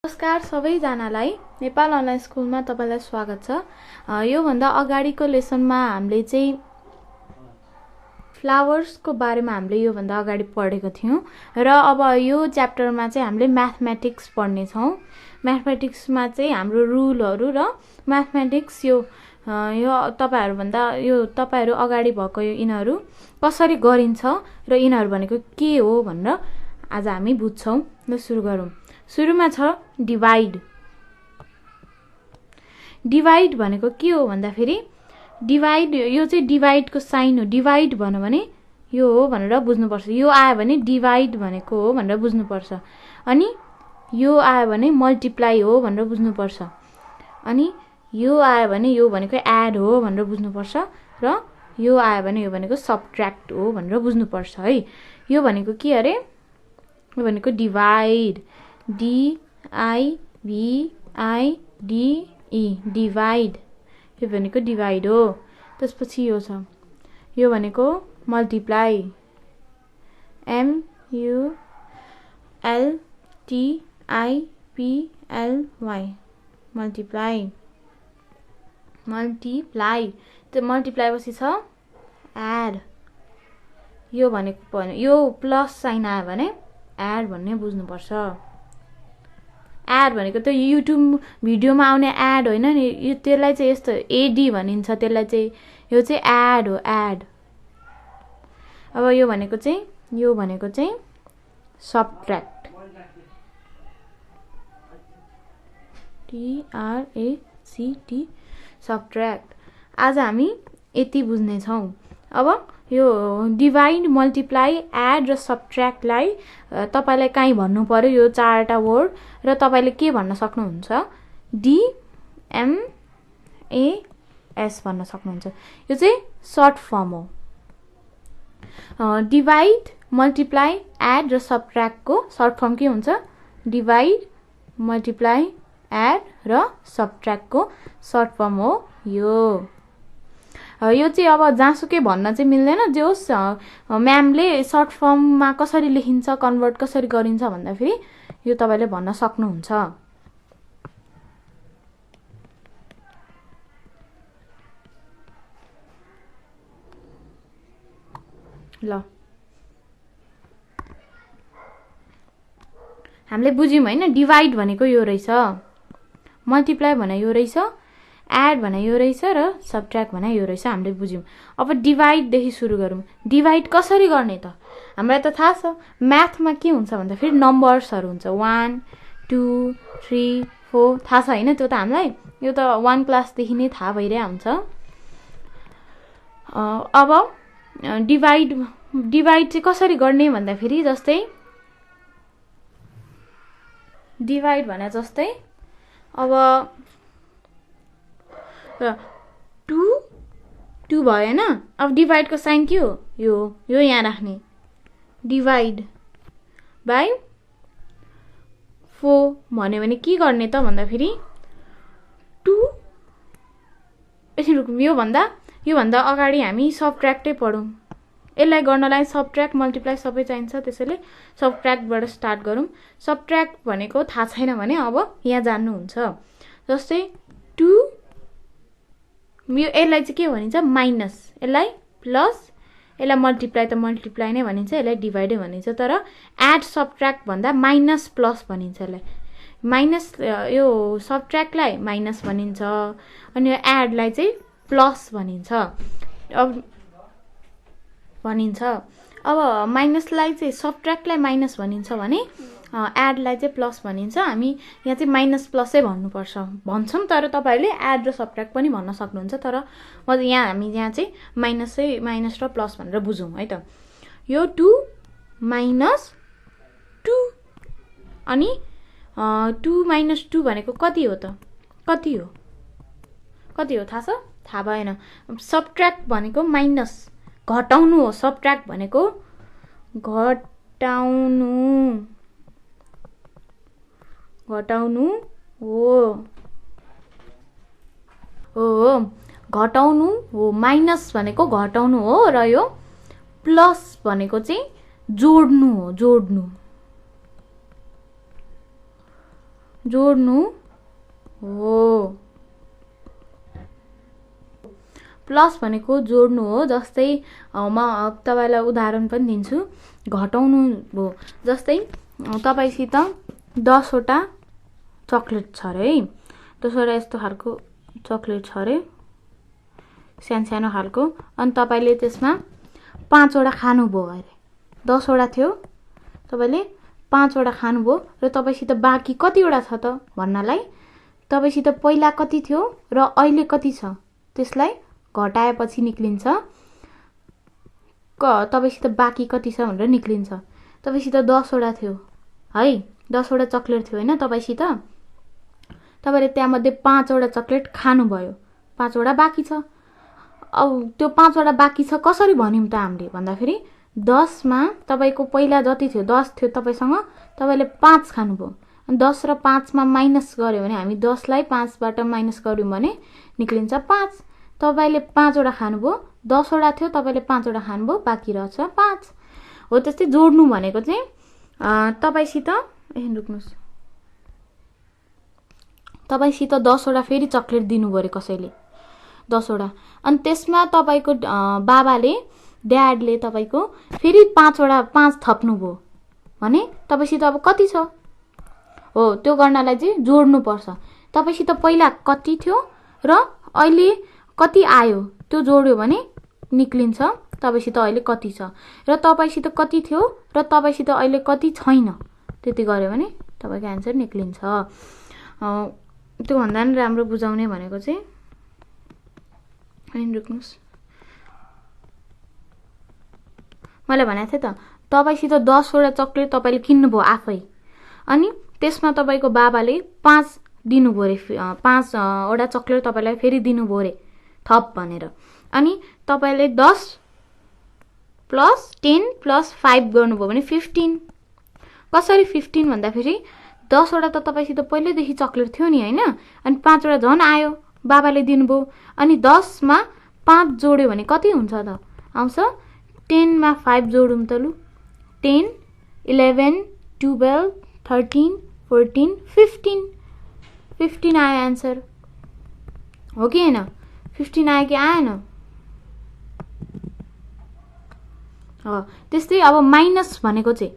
नमस्कार सबैजनालाई नेपाल अनलाइन स्कुलमा तपाईलाई स्वागत छ। यो भन्दा अगाडिको लेसनमा हामीले चाहिँ फ्लावर्सको बारेमा हामीले यो भन्दा अगाडि पढेको थियौं र अब यो च्याप्टरमा चाहिँ हामीले म्याथमेटिक्स पढ्ने छौं। म्याथमेटिक्समा चाहिँ हाम्रो रुलहरु र म्याथमेटिक्स यो तपाईहरु अगाडि भएको यिनीहरु कसरी गरिन्छ र यिनीहरु भनेको के हो भनेर आज हामी बुझ्छौं। ल सुरु गरौँ। सुरुमा छ डिवाइड। डिवाइड भनेको के हो भन्दाखेरि डिवाइड यो चाहिँ डिवाइडको साइन हो। डिवाइड भन्यो भने यो हो भनेर बुझ्नुपर्छ। यो आयो भने डिवाइड भनेको हो भनेर बुझ्नुपर्छ। अनि यो आयो भने मल्टिप्लाई हो भनेर बुझ्नुपर्छ। अनि यो आयो भने यो भनेको एड हो भनेर बुझ्नुपर्छ र यो आयो भने यो भनेको सबट्र्याक्ट हो भनेर बुझ्नुपर्छ है। यो भनेको के अरे? यो भनेको डिवाइड। D-I-V-I-D-E divide. यो भनेको डिवाइड हो। त्यसपछि यो छ, यो भनेको मल्टिप्लाई। M-U-L-T-I-P-L-Y multiply. मल्टिप्लाई त्यो मल्टिप्लाई पछि छ एड। यो भनेको यो प्लस साइन आयो भने एड भन्ने बुझ्नुपर्छ। एड भनेको त युट्युब भिडियोमा आउने एड होइन नि, यो त्यसलाई चाहिँ यस्तो एडी भनिन्छ। त्यसलाई चाहिँ यो चाहिँ एड हो, एड। अब यो भनेको चाहिँ सबट्र्याक्ट। TRACT subtract. आज हामी यति बुझ्ने छौं। अब यो डिवाइड, मल्टिप्लाई, एड र सबट्र्याक्टलाई तपाईलाई काई भन्नु पर्यो यो चारवटा वर्ड र तपाईले के भन्न सक्नुहुन्छ? DMAS भन्न सक्नुहुन्छ। यो चाहिँ सर्ट फर्म हो। डिवाइड, मल्टिप्लाई, एड र सबट्र्याक्टको सर्ट फर्म के हुन्छ? डिवाइड, मल्टिप्लाई, एड र सबट्र्याक्टको सर्ट फर्म हो यो। यो चाहिँ अब जहाँसुकै भन्न चाहिँ मिल्दैन। जे होस् म्यामले सर्ट फर्ममा कसरी लेखिन्छ, कन्भर्ट कसरी गरिन्छ भन्दाखेरि यो तपाईले भन्न सक्नुहुन्छ। ल हामीले बुझ्यौं हैन? डिवाइड भनेको यो रहेछ, मल्टिप्लाई भने यो रहेछ, एड भने यो रहेछ र सबट्र्याक्ट भने यो रहेछ। हामीले बुझ्यौं। अब डिवाइड देखि सुरु गरौँ। डिवाइड कसरी गर्ने त? हामीलाई त थाहा छ म्याथमा के हुन्छ भन्दाखेरि नम्बर्सहरु हुन्छ। 1 2 3 4 थाहा छ हैन? त्यो त हामीलाई यो त 1 क्लासदेखि नै थाहा भइरहेको हुन्छ। अब डिवाइड चाहिँ कसरी गर्ने भन्दाखेरि जस्तै डिवाइड भने जस्तै अब 2 भयो हैन? अब डिवाइडको साइन के हो? यो यहाँ राख्ने। डिवाइड बाइ 4 भन्यो भने के गर्ने त भन्दाखेरि 2 यो भन्दा अगाडि हामी सबट्र्याक्टै पढौं। यसलाई गर्नलाई सबट्र्याक्ट, मल्टिप्लाई सबै चाहिन्छ। त्यसैले सबट्र्याक्टबाट स्टार्ट गरौँ। सबट्र्याक्ट भनेको थाहा छैन भने अब यहाँ जान्नुहुन्छ। जस्तै 2 यसलाई चाहिँ के भनिन्छ? माइनस। यसलाई प्लस। यसलाई मल्टिप्लाई त मल्टिप्लाई नै भनिन्छ, यसलाई डिवाइडै भनिन्छ। तर एड, सबट्र्याक्ट भन्दा माइनस प्लस भनिन्छ। यसलाई माइनस, यो सबट्र्याक्टलाई माइनस भनिन्छ अनि यो एडलाई चाहिँ प्लस भनिन्छ। अब माइनसलाई चाहिँ सबट्र्याक्टलाई माइनस भनिन्छ भने एडलाई चाहिँ प्लस भनिन्छ। हामी यहाँ चाहिँ माइनस प्लसै भन्नुपर्छ भन्छौं, तर तपाईहरुले एड र सबट्र्याक्ट पनि भन्न सक्नुहुन्छ। तर हामी यहाँ चाहिँ माइनस र प्लस भनेर बुझौं है त। यो 2 माइनस 2 अनि 2 माइनस 2 भनेको कति हो त? कति हो थाहा छ? थाहा भएन। सबट्र्याक्ट भनेको माइनस, घटाउनु हो। सबट्र्याक्ट भनेको घटाउनु हो। माइनस भनेको घटाउनु हो र यो प्लस भनेको चाहिँ जोड्नु हो। जोड्नु हो। प्लस भनेको जोड्नु हो। जस्तै म तपाईलाई उदाहरण पनि दिन्छु, घटाउनु हो। जस्तै तपाईसित 10 वटा चकलेट छ रे है, 10 वटा यस्तो खालको चकलेट छ रे, सानो खालको, अनि तपाईले त्यसमा 5 वटा खानुभयो अरे। 10 वटा थियो, तपाईले 5 वटा खानुभयो र तपाईसित बाँकी कतिवटा छ त भन्नलाई तपाईसित पहिला कति थियो र अहिले कति छ त्यसलाई घटाएपछि निक्लिन्छ तपाईसित बाँकी कति छ भनेर निक्लिन्छ। तपाईसित 10 वटा थियो है, 10 वटा चकलेट थियो हैन तपाईसित, तपाईले त्यहाँमध्ये 5 वटा चकलेट खानुभयो, 5 वटा बाँकी छ। अब त्यो 5 वटा बाँकी छ कसरी भन्यौं त हामीले भन्दाखेरि 10 मा तपाईको पहिला जति थियो 10 थियो तपाईसँग, तपाईले 5 खानुभयो, अनि 10 र 5 मा माइनस गर्यो भने हामी 10 लाई 5 बाट माइनस गर्यौं भने निक्लिन्छ 5। तपाईले 5 वटा खानुभयो, 10 वटा थियो, तपाईले 5 वटा खानुभयो, बाँकी रहछ 5। हो त्यस्तै जोड्नु भनेको चाहिँ तपाईसित रुक्नुस्, तपाईसित 10 वटा फेरि चकलेट दिनुभयो रे कसैले, 10 वटा, अनि त्यसमा तपाईको बाबाले ड्याडले तपाईको फेरि 5 वटा 5 थप्नुभयो भने तपाईसित अब कति छ हो। त्यो गर्नलाई चाहिँ जोड्नु पर्छ। तपाईसित पहिला कति थियो र अहिले कति आयो त्यो जोड्यो भने निक्लिन्छ तपाईसित अहिले कति छ, र तपाईसित कति थियो र तपाईसित अहिले कति छैन त्यति गर्यो भने तपाईको आन्सर निक्लिन्छ। त्यो भन्दा नि राम्रो बुझाउने भनेको चाहिँ रुक्नुस्, मैले भनेको थिएँ त तपाईसित 10 वटा चकलेट तपाईले किन्नुभयो आफै, अनि त्यसमा तपाईको बाबाले 5 दिनुभयो रे, 5 वटा चकलेट तपाईलाई फेरि दिनुभयो रे थप भनेर, अनि तपाईले 10 प्लस 10 प्लस 5 गर्नुभयो भने 15। कसरी 15 भन्दाखेरि 10 वटा त तपाईसित पहिलेदेखि चकलेट थियो नि हैन, अनि 5 वटा झन् आयो बाबाले दिनुभयो, अनि 10 मा 5 जोड्यो भने कति हुन्छ त आउँछ 10 मा 5 जोडौं त लु, 10 11 12 13 14 15 15 आयो आन्सर हो कि हैन, 15 आयो कि आएन। त्यस्तै अब माइनस भनेको चाहिँ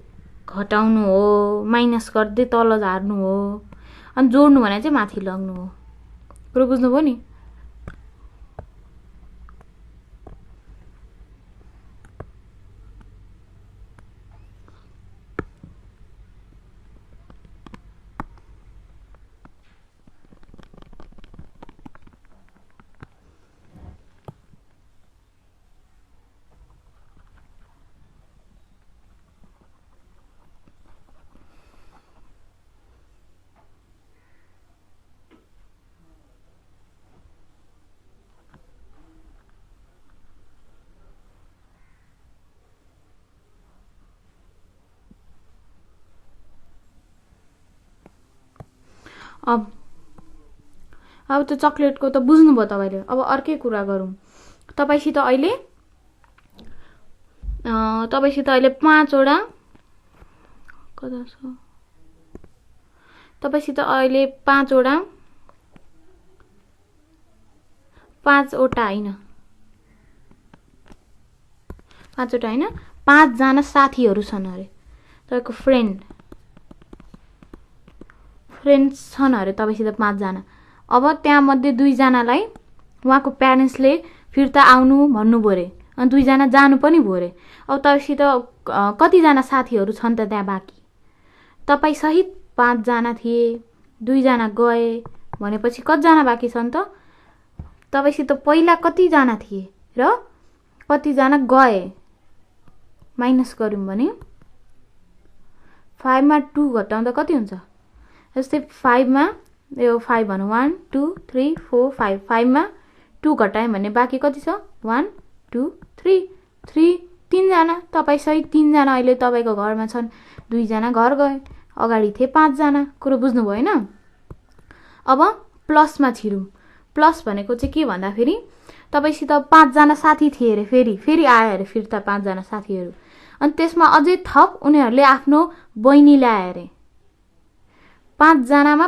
घटाउनु हो, माइनस गर्दै तल झार्नु हो, अनि जोड्नु भने चाहिँ माथि लग्नु हो। कुरो बुझ्नुभयो नि। अब त्यो चकलेटको त बुझ्नुभयो तपाईले। अब अर्कै कुरा गरौँ, तपाईसित अहिले 5 वटा कता छ, तपाईसित अहिले 5 वटा 5 वटा हैन 5 वटा हैन 5 जना साथीहरु छन् अरे, तपाईको फ्रेन्ड्स छन् अरे तपाईसित 5 जना। अब त्यहाँ मध्ये 2 जनालाई उहाँको प्यारेन्ट्सले फिर्ता आउनु भन्नुभयो रे, अनि 2 जना जानु पनि भयो रे। अब तपाईसित कति जना साथीहरु छन् त त्यहाँ बाँकी, तपाई सहित 5 जना थिए, 2 जना गए भनेपछि कति जना बाँकी छन् त, तपाईसित पहिला कति जना थिए र कति जना गए माइनस गर्यौं भने 5 मा 2 घटाउँदा कति हुन्छ, जस्तै 5 मा यो 5 भनौं 1 2 3 4 5, 5 मा 2 घटायौं भने बाँकी कति छ 1 2 3 3 जना, तपाई सहित 3 जना अहिले तपाईको घरमा छन्, 2 जना घर गए, अगाडि थिए 5 जना। कुरो बुझ्नुभयो हैन। अब प्लसमा छिरौं। प्लस भनेको चाहिँ के भन्दा फेरि तपाईसित 5 जना साथी थिए रे, फेरि आए रे फिर्ता 5 जना साथीहरु, अनि त्यसमा अझै थप उनीहरुले आफ्नो बहिनी ल्याए रे, 5 जनामा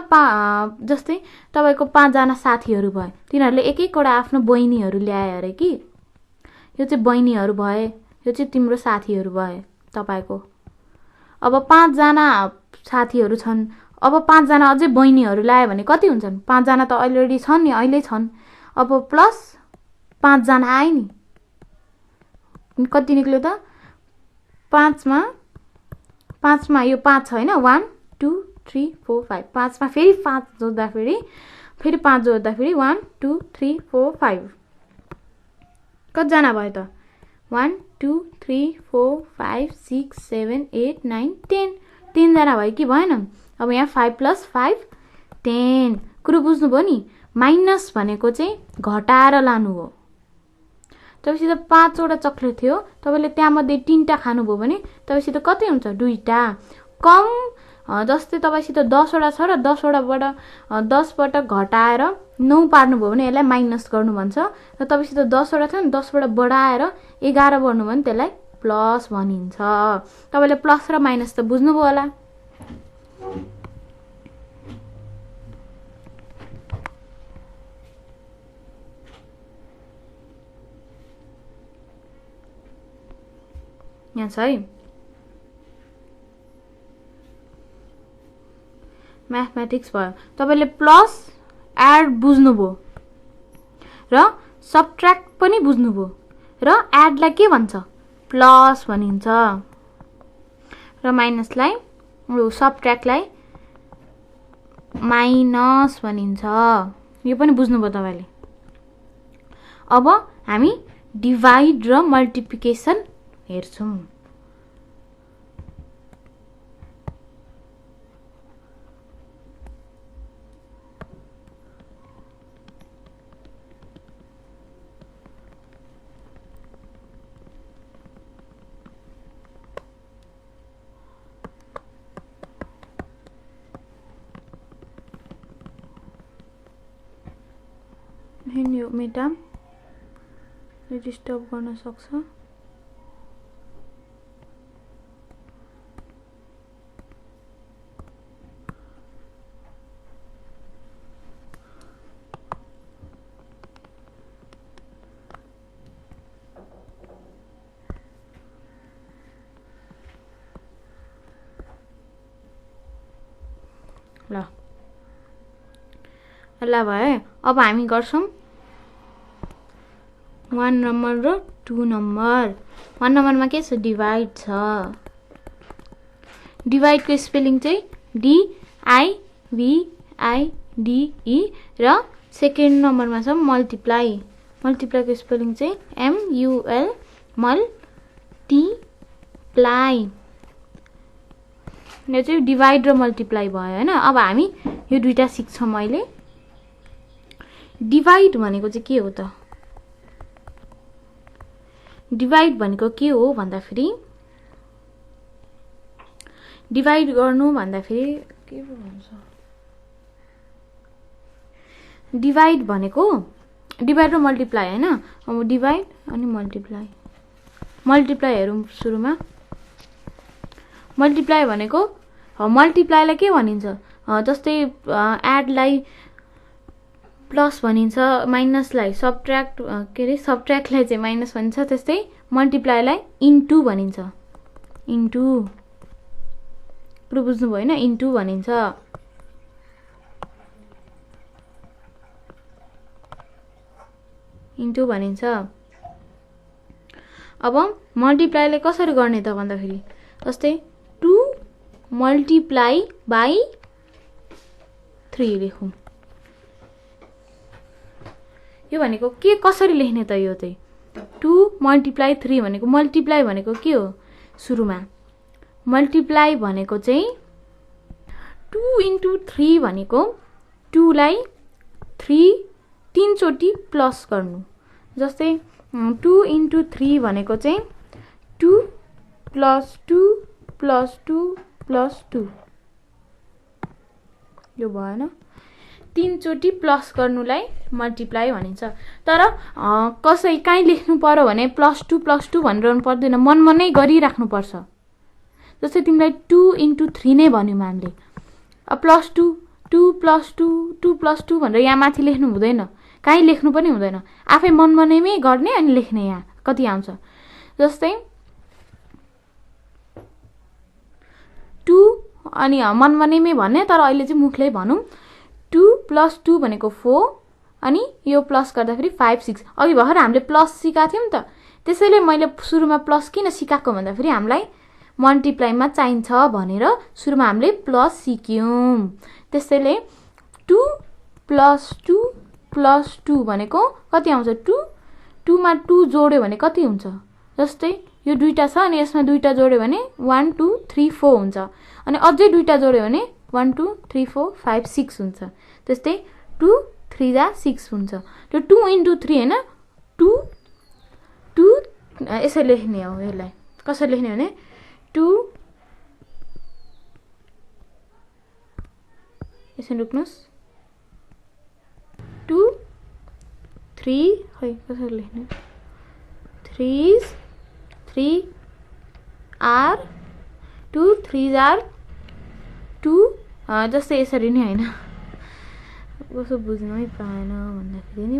जस्तै तपाईको 5 जना साथीहरु भए, तिनीहरुले एक एकवटा आफ्नो बहिनीहरु ल्याए अरे कि, यो चाहिँ बहिनीहरु भए, यो चाहिँ तिम्रो साथीहरु भए तपाईको। अब 5 जना साथीहरु छन्, अब 5 जना अझै बहिनीहरु ल्याए भने कति हुन्छन्? 5 जना त अलरेडी छन् नि, अहिले छन्। अब प्लस 5 जना आए नि, कति निक्ल्यो त? 5 मा यो 5 छ हैन, 1 2 3 4 5, 5 मा फेरि 5 जोड्दा फेरि 1 2 3 4 5, कति जना भयो त? 1 2 3 4 5 6 7 8 9 10, 10 जना भयो कि भएन? अब यहाँ 5 + 5 10, कुरो बुझ्नुभयो नि? माइनस भनेको चाहिँ घटाएर लानु हो। तपाईसित 5 वटा चक्लेट थियो, तपाईले त्यहाँमध्ये 3 टा खानुभयो भने तपाईसित कति हुन्छ? 2 टा। कम जस्तै तपाईसित 10 वटा छ र 10 वटाबाट 10 बाट घटाएर 9 पार्नुभयो भने यसलाई माइनस गर्नु भन्छ, र तपाईसित 10 वटा छ नि, 10 बाट बढाएर 11 गर्नु भने त्यसलाई प्लस भनिन्छ। तपाईले प्लस र माइनस त बुझ्नुभयो होला। यहाँ छ है म्याथमेटिक्स भयो। तपाईले प्लस एड बुझ्नुभयो र सबट्र्याक्ट पनि बुझ्नुभयो, र एडलाई के भन्छ? प्लस भनिन्छ, र माइनसलाई सबट्र्याक्टलाई माइनस भनिन्छ। यो पनि बुझ्नुभयो तपाईले। अब हामी डिभाइड र मल्टिप्लिकेसन हेर्छौं। यो मेटाम डिस्टर्ब गर्न सक्छ। ल भयो। अब हामी गर्छौं 1 नम्बर र 2 नम्बर। 1 नम्बरमा के छ? डिभाइड छ। डिभाइड को स्पेलिङ चाहिँ DIVIDE, र सेकेन्ड नम्बरमा छ मल्टिप्लाई। मल्टिप्लाई को स्पेलिङ चाहिँ MUL, मल्टिप्लाई। यो चाहिँ डिभाइड र मल्टिप्लाई भयो हैन। अब हामी यो दुईटा सिक्छौं अहिले। डिभाइड भनेको चाहिँ के हो त? डिभाइड भनेको के हो भन्दाखेरि, डिभाइड गर्नु भन्दाखेरि के भन्छ? डिभाइड भनेको डिभाइड र मल्टिप्लाई हैन। अब डिभाइड अनि मल्टिप्लाई। मल्टिप्लाई हेरौं सुरुमा। मल्टिप्लाई भनेको मल्टिप्लाईलाई के भनिन्छ? जस्तै एडलाई प्लस भनिन्छ, माइनसलाई सबट्र्याक्ट के रे सबट्र्याक्टलाई चाहिँ माइनस भनिन्छ, त्यस्तै मल्टिप्लाईलाई इन्टु भनिन्छ। इन्टु पुरो बुझ्नुभयो हैन? इन्टु भनिन्छ। इन्टु भनिन्छ। अब मल्टिप्लाईलाई कसरी गर्ने त भन्दाखेरि, जस्तै 2 मल्टिप्लाई बाई 3 लेखौं। यो भनेको के कसरी लेख्ने त? यो चाहिँ 2 मल्टिप्लाई 3 भनेको, मल्टिप्लाई भनेको के हो? सुरुमा मल्टिप्लाई भनेको चाहिँ 2 × 3 भनेको 2 लाई 3 चोटी प्लस गर्नु। जस्तै 2 × 3 भनेको चाहिँ 2 + 2 + 2 + 2, यो भएन। 3 चोटी प्लस गर्नुलाई मल्टिप्लाई भनिन्छ। तर कसै काहीँ लेख्नु पर्यो भने +2 +2 भनिरहनु पर्दैन, मनमनै गरिराख्नु पर्छ। जस्तै तिमीलाई 2 × 3 नै भन्यौं हामीले। प्लस 2 2 प्लस 2 2 प्लस 2 भनेर यहाँ माथि लेख्नु हुँदैन, कहीँ लेख्नु पनि हुँदैन, आफै मनमनैमै गर्ने अनि लेख्ने। यहाँ कति आउँछ जस्तै 2 अनि मनमनैमै भन्ने, तर अहिले चाहिँ मुखले भनौँ 2 प्लस 2 भनेको 4 अनि यो प्लस गर्दाखेरि 5 6। अघि भर्खर हामीले प्लस सिकाएको थियौँ त, त्यसैले मैले सुरुमा प्लस किन सिकाएको भन्दाखेरि हामीलाई मल्टिप्लाईमा चाहिन्छ भनेर सुरुमा हामीले प्लस सिक्यौँ। त्यसैले 2 प्लस 2 भनेको कति आउँछ 2 2 मा 2 जोड्यो भने कति हुन्छ, जस्तै यो दुईटा छ अनि यसमा दुईटा जोड्यो भने 1 2 3 4 हुन्छ, अनि अझै दुईटा जोड्यो भने 1 2 3 4 5 6 हुन्छ। त्यस्तै 2 3 जा 6 हुन्छ। त्यो 2 into 3 हैन, 2 2 यसरी लेख्ने हो। यसलाई कसरी लेख्ने भने 2 यसरी लेख्नुस् 2 3 खै कसरी लेख्ने 3 आर 2 3 आर 2 जस्तै यसरी नै हैन, कसो बुझ्नै पाएन भन्दाखेरि नि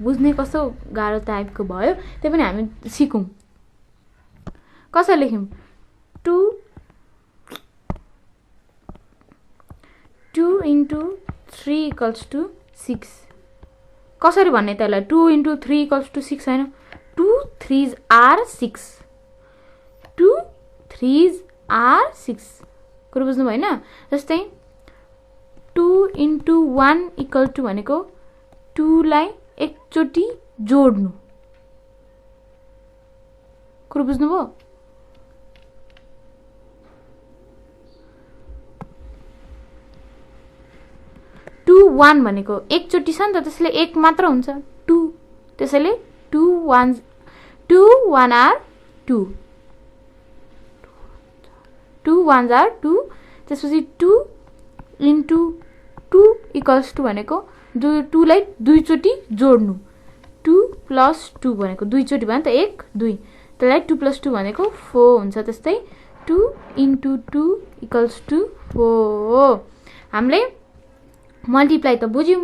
बुझ्ने कस्तो गाह्रो टाइपको भयो, त्यही पनि हामी सिकौँ। कसरी लेख्यौँ 2 into 3 equals to 6। कसरी भन्ने त्यसलाई 2 into 3 equals to 6 हैन, 2 3s are 6, 2 3s are 6 कुरो बुझ्नु भएन। जस्तै 2 into 1 equal to भनेको 2 लाई एकचोटी जोड्नु, कुरो बुझ्नुभयो। 2 1 भनेको एकचोटी छ नि त, त्यसैले एक मात्र हुन्छ 2, त्यसैले 2 1 are 2, 2 1s are 2। त्यसपछि 2 into 2 equals to भनेको 2 लाई दुईचोटी जोड्नु, 2 plus 2 भनेको दुईचोटी भयो नि त 1 2, त्यसलाई 2 plus 2 भनेको 4 हुन्छ। त्यस्तै 2 into 2 equals to 4। हामीले मल्टिप्लाई त बुझ्यौँ,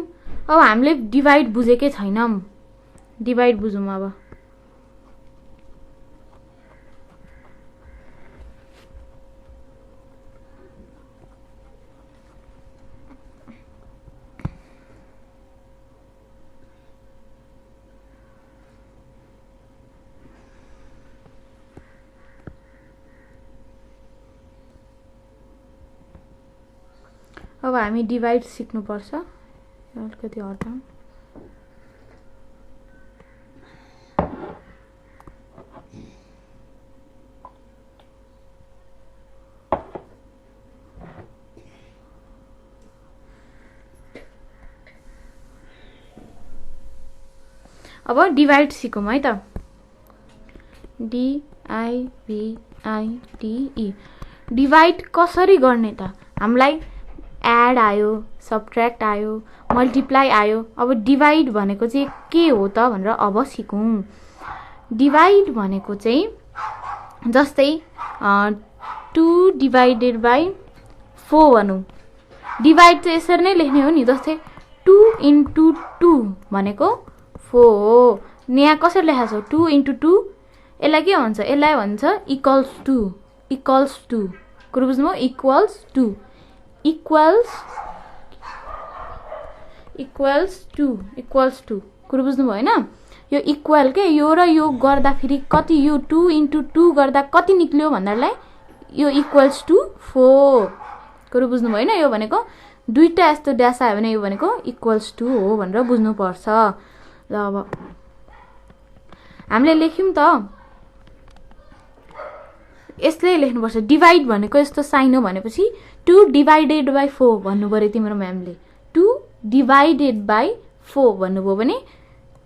अब हामीले डिभाइड बुझेकै छैनौँ, डिभाइड बुझौँ। अब हामी डिभाइड सिक्नुपर्छ। अलिकति हटाउँ। अब डिभाइड सिकौँ है त। DIVIDE डिभाइड कसरी गर्ने त? हामीलाई एड आयो, सबट्र्याक्ट आयो, मल्टिप्लाई आयो। अब डिभाइड भनेको चाहिँ के हो त भनेर अब सिकौँ। डिभाइड भनेको चाहिँ जस्तै 2 divided by 4 भनौँ। डिभाइड चाहिँ यसरी नै लेख्ने हो नि, जस्तै 2 into 2 भनेको 4 हो। यहाँ कसरी लेखाएको छ 2 into 2, यसलाई के भन्छ? यसलाई भन्छ इक्वल्स टु। कुरो बुझ्नुभयो? इक्वल्स टु कुरो बुझ्नुभयो हैन? यो इक्वल के, यो र यो गर्दा फेरि कति, यो 2 into 2 गर्दा कति निक्ल्यो भन्दालाई यो इक्वल्स टु 4। कुरो बुझ्नुभयो हैन? यो भनेको दुईटा यस्तो ड्यास आयो भने यो भनेको इक्वल्स टु हो भनेर बुझ्नुपर्छ। ल अब हामीले लेख्यौं त, यसले लेख्नुपर्छ। डिभाइड भनेको यस्तो साइन हो भनेपछि 2 divided by 4 भन्नु पर्यो तिम्रो म्यामले। 2 divided by 4 भन्नुभयो भने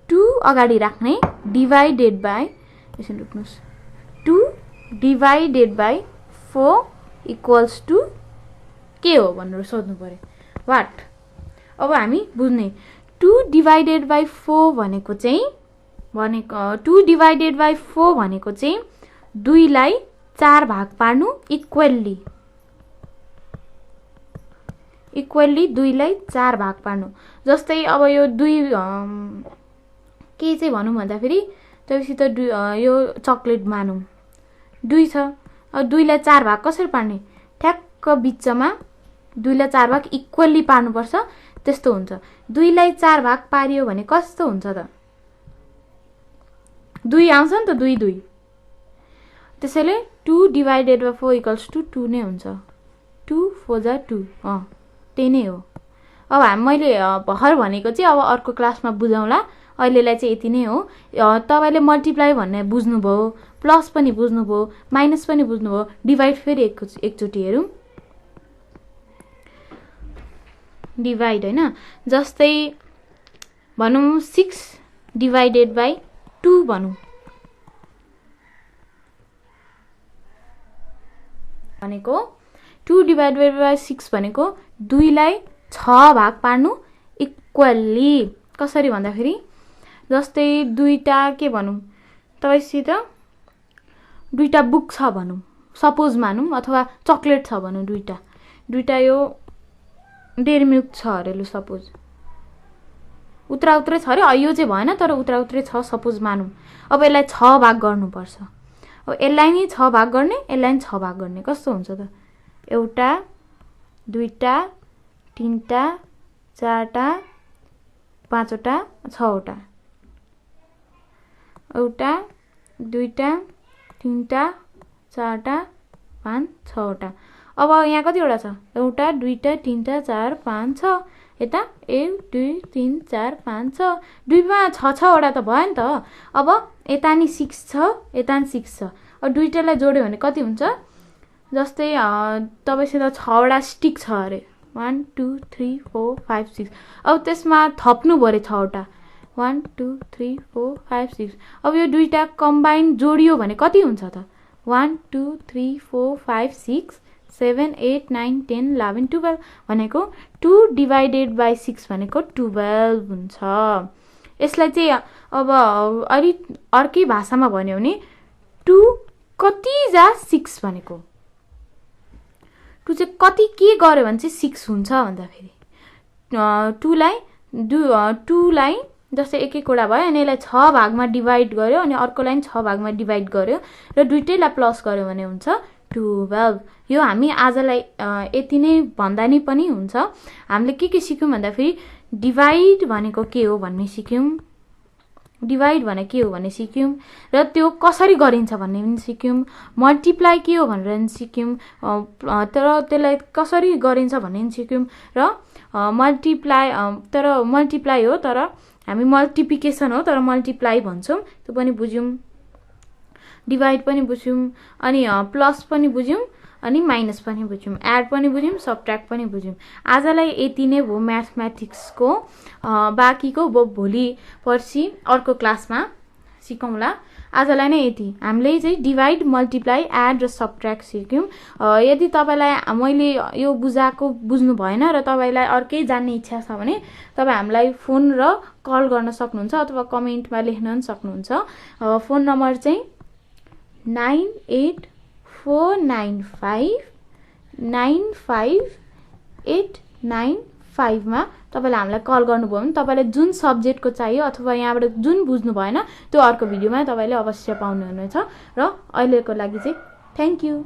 2 अगाडि राख्ने, डिभाइडेड बाई, यसरी लेख्नुस् 2 divided by 4 इक्वल्स टु के हो भनेर सोध्नु पर्यो। वाट? अब हामी बुझ्ने 2 divided by 4 भनेको चाहिँ 2 divided by 4 भनेको चाहिँ 2 लाई 4 भाग पार्नु इक्वल्ली। इक्वल्ली 2 लाई 4 भाग पार्नु। जस्तै अब यो 2 के चाहिँ भनौँ भन्दाखेरि त्यसपछि त यो चक्लेट मानौँ 2 छ। अब 2 लाई 4 भाग कसरी पार्ने? ठ्याक्क बिचमा 2 लाई 4 भाग इक्वल्ली पार्नुपर्छ, त्यस्तो हुन्छ। 2 लाई 4 भाग पारियो भने कस्तो हुन्छ त? 2 आउँछ नि त, 2 2। त्यसैले 2 डिभाइडेड बाई 4 इक्वल्स टु 2 नै हुन्छ। 2 4 जा 2, त्यही नै हो। अब मैले भर्खर भनेको चाहिँ अब अर्को क्लासमा बुझाउँला, अहिलेलाई चाहिँ यति नै हो। तपाईँले मल्टिप्लाई भन्ने बुझ्नुभयो, प्लस पनि बुझ्नुभयो, माइनस पनि बुझ्नुभयो, डिभाइड फेरि एकचोटि हेरौँ। डिभाइड होइन, जस्तै भनौँ 6 डिभाइडेड बाई 2 भनौँ भनेको 2 डिभाइडेड बाई 6 भनेको 2 लाई 6 भाग पार्नु इक्वल्ली। कसरी भन्दाखेरि जस्तै 2टा के भनौँ, तपाईँसित 2टा बुक छ भनौँ, सपोज मानौँ, अथवा चक्लेट छ भनौँ 2टा यो डेरी मिल्क छ अरे, लु सपोज उत्रै छ अरे, यो चाहिँ भएन तर उत्रै छ सपोज मानौँ। अब यसलाई 6 भाग गर्नुपर्छ। अब यसलाई नि 6 भाग गर्ने, यसलाई नि 6 भाग गर्ने, कस्तो हुन्छ त? 1 2 3 4 5 6 1 2 3 4 5 6। अब यहाँ कतिवटा छ? 1 2 3 4 5 6। यता 1 2 3 4 5 6, 2 मा 6 वटा त भयो नि त। अब यता नि 6 छ, यता नि 6 छ। अब दुईटालाई जोड्यो भने कति हुन्छ? जस्तै तपाईँसित 6 वटा स्टिक छ अरे, 1 2 3 4 5 6। अब त्यसमा थप्नु पऱ्यो 6 वटा, 1 2 3 4 5 6। अब यो दुईटा कम्बाइन जोडियो भने कति हुन्छ त? 1 2 3 4 5 6 7 8 9 10 11 12 भनेको 2 डिभाइडेड बाई 6 भनेको 12 हुन्छ। यसलाई चाहिँ अब अलिक अर्कै भाषामा भन्यो भने 2 कति जा 6 भनेको, 2 चाहिँ कति के गर्यो भने चाहिँ 6 हुन्छ भन्दाखेरि 2 लाई जस्तै एक वटा भयो अनि यसलाई 6 भागमा डिभाइड गर्यो अनि अर्कोलाई 6 भागमा डिभाइड गर्यो र दुईटैलाई प्लस गर्यो भने हुन्छ 12। यो हामी आजलाई यति नै भन्दा नि पनि हुन्छ। हामीले के सिक्यौँ भन्दाखेरि डिभाइड भनेको के हो भन्ने सिक्यौँ, डिभाइड भने के हो भन्ने सिक्यौँ, र त्यो कसरी गरिन्छ भन्ने पनि सिक्यौँ। मल्टिप्लाई के हो भनेर पनि सिक्यौँ, तर त्यसलाई कसरी गरिन्छ भन्ने पनि सिक्यौँ। र मल्टिप्लाई हो तर हामी मल्टिप्लिकेसन हो तर मल्टिप्लाई भन्छौँ, त्यो पनि बुझ्यौँ। डिभाइड पनि बुझ्यौँ, अनि प्लस पनि बुझ्यौँ, अनि माइनस पनि बुझ्यौँ, एड पनि बुझ्यौँ, सबट्र्याक्ट पनि बुझ्यौँ। आजलाई यति नै भयो म्याथमेटिक्सको। बाँकीको भोलि पर्सि अर्को क्लासमा सिकौँला। आजलाई नै यति। हामीले चाहिँ डिभाइड, मल्टिप्लाई, एड र सबट्र्याक्ट सिक्यौँ। यदि तपाईँलाई मैले यो बुझाएको बुझ्नु भएन र तपाईँलाई अर्कै जान्ने इच्छा छ भने तपाईँ हामीलाई फोन र कल गर्न सक्नुहुन्छ अथवा कमेन्टमा लेख्न पनि सक्नुहुन्छ। फोन नम्बर चाहिँ 9849595895 मा तपाईले हामीलाई कल गर्नुभयो भने तपाईलाई जुन सब्जेक्टको चाहियो अथवा यहाँबाट जुन बुझ्नु भएन त्यो अर्को भिडियोमा तपाईले अवश्य पाउनुहुनेछ। र अहिलेको लागि चाहिँ थ्यांक यू।